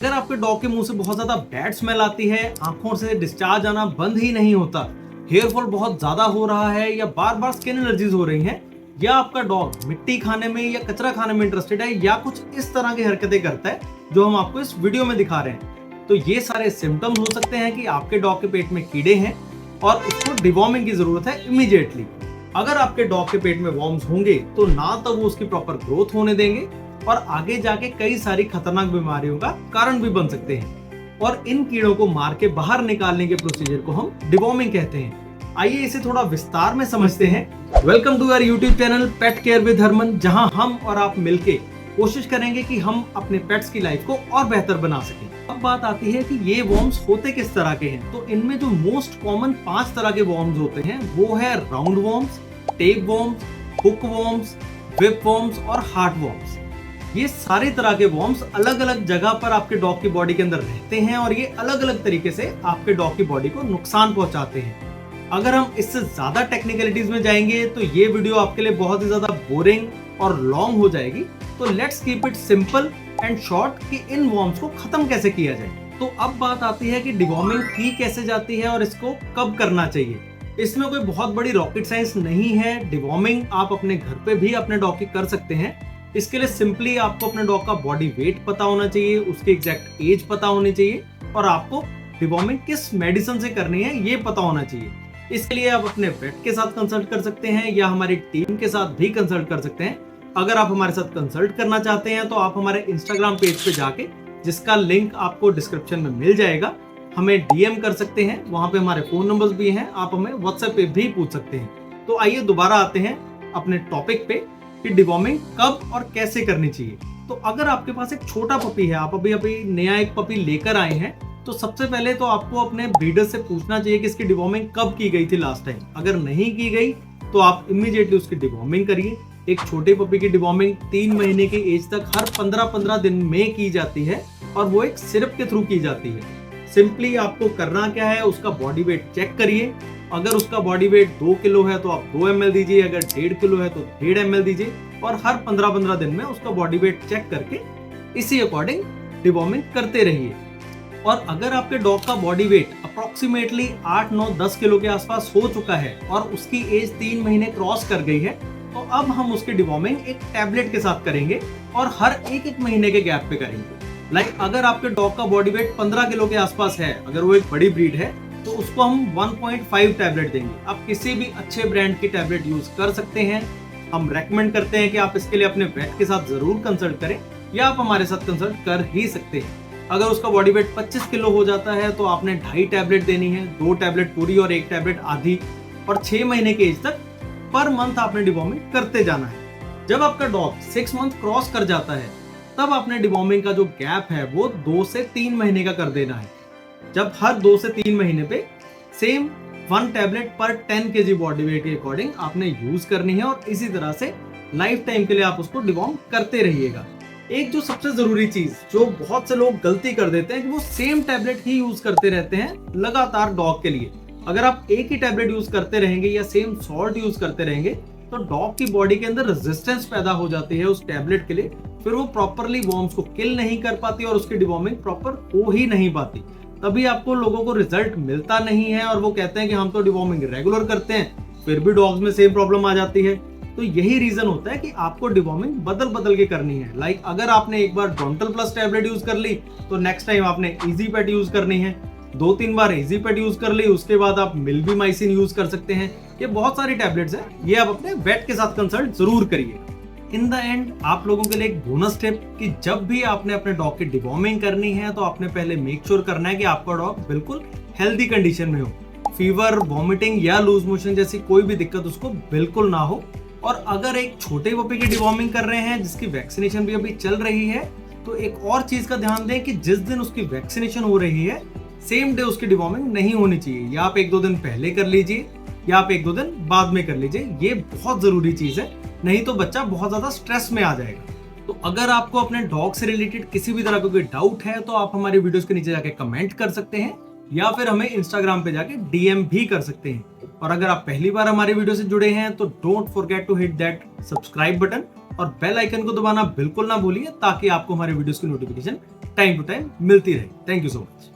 अगर आपके डॉग के मुंह से बहुत ज्यादा बैड स्मेल आती है, आंखों से डिस्चार्ज आना बंद ही नहीं होता, हेयर फॉल बहुत ज्यादा हो रहा है या बार बार स्किन एलर्जीज हो रही हैं, या आपका डॉग मिट्टी खाने में या कचरा खाने में इंटरेस्टेड है या कुछ इस तरह की हरकतें करता है जो हम आपको इस वीडियो में दिखा रहे हैं, तो ये सारे सिम्टम्स हो सकते हैं कि आपके डॉग के पेट में कीड़े हैं और उसको डिवॉर्मिंग की जरूरत है इमीडिएटली। अगर आपके डॉग के पेट में वॉर्म्स होंगे तो ना तो वो उसकी प्रॉपर ग्रोथ होने देंगे और आगे जाके कई सारी खतरनाक बीमारियों का कारण भी बन सकते हैं, और इन कीड़ों को मार के बाहर निकालने के प्रोसीजर को हम डिवॉर्मिंग कहते हैं। आइए इसे थोड़ा विस्तार में समझते हैं। Welcome to our YouTube channel pet care with Harman, जहां हम और आप मिलके कोशिश करेंगे कि हम अपने पेट्स की लाइफ को और बेहतर बना सकें। अब बात आती है कि ये वॉर्म्स होते किस तरह के हैं, तो इनमें जो मोस्ट कॉमन 5 तरह के वॉर्म्स होते हैं वो है round worms, tape worms, hook worms, whip worms और हार्ट वॉर्म्स। ये सारे तरह के वॉर्म्स अलग अलग जगह पर आपके डॉग की बॉडी के अंदर रहते हैं और ये अलग अलग तरीके से आपके डॉग की बॉडी को नुकसान पहुंचाते हैं। अगर हम इससे ज्यादा टेक्निकलिटीज में जाएंगे तो ये वीडियो आपके लिए बहुत ही ज्यादा बोरिंग और लॉन्ग हो जाएगी, तो let's keep it simple and short कि इन वॉर्म्स को खत्म कैसे किया जाए। तो अब बात आती है कि डिवॉर्मिंग की कैसे जाती है और इसको कब करना चाहिए। इसमें कोई बहुत बड़ी रॉकेट साइंस नहीं है। डिवॉर्मिंग आप अपने घर पे भी अपने डॉग की कर सकते हैं। इसके लिए सिंपली आपको अपने डॉग का बॉडी वेट पता होना चाहिए, उसकी एग्जैक्ट एज पता होनी चाहिए और आपको डिवॉर्मिंग किस मेडिसिन से करनी है ये पता होना चाहिए। इसके लिए आप अपने वेट के साथ कंसल्ट कर सकते हैं या हमारी टीम के साथ भी कंसल्ट कर सकते हैं। अगर आप हमारे साथ कंसल्ट करना चाहते हैं तो आप हमारे इंस्टाग्राम पेज पे जाके, जिसका लिंक आपको डिस्क्रिप्शन में मिल जाएगा, हमें डीएम कर सकते हैं। वहां पे हमारे फोन नंबर्स भी हैं, आप हमें व्हाट्सएप पे भी पूछ सकते हैं। तो आइए दोबारा आते हैं अपने टॉपिक पे कि डिवॉर्मिंग कब और कैसे करनी चाहिए। तो अगर आपके पास एक छोटा पपी है, आप अभी नया एक पपी लेकर आए हैं, तो सबसे पहले तो आपको अपने ब्रीडर से पूछना चाहिए कि इसकी डिवॉर्मिंग कब की गई थी लास्ट टाइम। अगर नहीं की गई तो आप इमीडिएटली उसकी डिवॉर्मिंग करिए। एक छोटे पपी की डिवॉर्मिंग 3 महीने की एज तक हर 15-15 दिन में की जाती है और वो एक सिरप के थ्रू की जाती है। सिंपली आपको करना क्या है, उसका बॉडी वेट चेक करिए। अगर उसका बॉडी वेट 2 किलो है तो आप 2 ml दीजिए, अगर 1.5 किलो है तो 1.5 ml दीजिए और हर 15-15 दिन में उसका बॉडी वेट चेक करके इसी अकॉर्डिंग डिवॉर्मिंग करते रहिए। और अगर आपके डॉग का बॉडी वेट अप्रोक्सीमेटली 8, 9, 10 किलो के आसपास हो चुका है और उसकी एज 3 महीने क्रॉस कर गई है, तो अब हम उसकी डिवॉर्मिंग एक टैबलेट के साथ करेंगे और हर 1-1 महीने के गैप पे करेंगे। अगर आपके डॉग का बॉडी वेट 15 किलो के आसपास है, अगर वो एक बड़ी ब्रीड है, तो उसको हम 1.5 टैबलेट देंगे। आप किसी भी अच्छे ब्रांड की टैबलेट यूज कर सकते हैं। हम रेकमेंड करते हैं कि आप इसके लिए अपने वेट के साथ जरूर कंसल्ट करें या आप हमारे साथ कंसल्ट कर ही सकते हैं। अगर उसका बॉडी वेट 25 किलो हो जाता है तो आपने 2.5 टैबलेट देनी है, 2 टैबलेट पूरी और 1 टैबलेट आधी, और 6 महीने के एज तक पर मंथ आपने डिवॉर्मिंग करते जाना है। जब आपका डॉग 6 मंथ क्रॉस कर जाता है तब आपने डिवॉर्मिंग का जो गैप है वो 2 से 3 महीने का कर देना है। जब हर 2 से 3 महीने पे सेम 1 टैबलेट पर 10 kg बॉडी वेट के अकॉर्डिंग आपने यूज करनी है और इसी तरह से लाइफ टाइम के लिए आप उसको डिवॉर्म करते रहिएगा। एक जो सबसे जरूरी चीज जो बहुत से लोग गलती कर देते हैं कि वो सेम टैबलेट ही यूज करते रहते हैं लगातार डॉग के लिए। अगर आप एक ही टैबलेट यूज करते रहेंगे या सेम सॉल्ट यूज करते रहेंगे तो डॉग की बॉडी के अंदर रेजिस्टेंस पैदा हो जाती है उस टैबलेट के लिए, फिर वो प्रॉपरली वॉर्म्स को किल नहीं कर पाती और उसकी डिवॉर्मिंग प्रॉपर हो ही नहीं पाती। तभी आपको लोगों को रिजल्ट मिलता नहीं है और वो कहते हैं कि हम तो डिवॉर्मिंग रेगुलर करते हैं, फिर भी डॉग्स में सेम प्रॉब्लम आ जाती है। तो यही रीजन होता है कि आपको डिवॉर्मिंग बदल बदल के करनी है। अगर आपने एक बार डोंटल प्लस टैबलेट यूज कर ली तो नेक्स्ट टाइम आपने इजी पेट यूज करनी है। 2-3 बार इजी पेट यूज कर ली, उसके बाद आप मिल्बीमाइसिन यूज कर सकते हैं। ये बहुत सारी टैबलेट्स हैं, ये आप अपने वेट के साथ कंसल्ट जरूर करिए। इन द एंड आप लोगों के लिए एक बोनस टिप कि जब भी आपने अपने डॉग की डिवॉर्मिंग करनी है तो आपने पहले मेक श्योर करना है कि आपका डॉग बिल्कुल हेल्दी कंडीशन में हो। फीवर, वॉमिटिंग या लूज मोशन जैसी कोई भी दिक्कत उसको बिल्कुल ना हो। और अगर एक छोटे पपी की डिवॉर्मिंग कर रहे हैं जिसकी वैक्सीनेशन भी अभी चल रही है, तो एक और चीज का ध्यान दें कि जिस दिन उसकी वैक्सीनेशन हो रही है सेम डे उसकी डिवॉर्मिंग नहीं होनी चाहिए। या आप 1-2 दिन पहले कर लीजिए या आप 1-2 दिन बाद में कर लीजिए। ये बहुत जरूरी चीज है, नहीं तो बच्चा बहुत ज्यादा स्ट्रेस में आ जाएगा। तो अगर आपको अपने डॉग से रिलेटेड किसी भी तरह का कोई डाउट है तो आप हमारे वीडियोस के नीचे जाके कमेंट कर सकते हैं या फिर हमें इंस्टाग्राम पे जाके डीएम भी कर सकते हैं। और अगर आप पहली बार हमारे वीडियो से जुड़े हैं तो don't forget to hit that subscribe button और बेल आइकन को दबाना बिल्कुल ना भूलिए ताकि आपको हमारे वीडियोस की नोटिफिकेशन टाइम टू टाइम मिलती रहे। Thank you so much.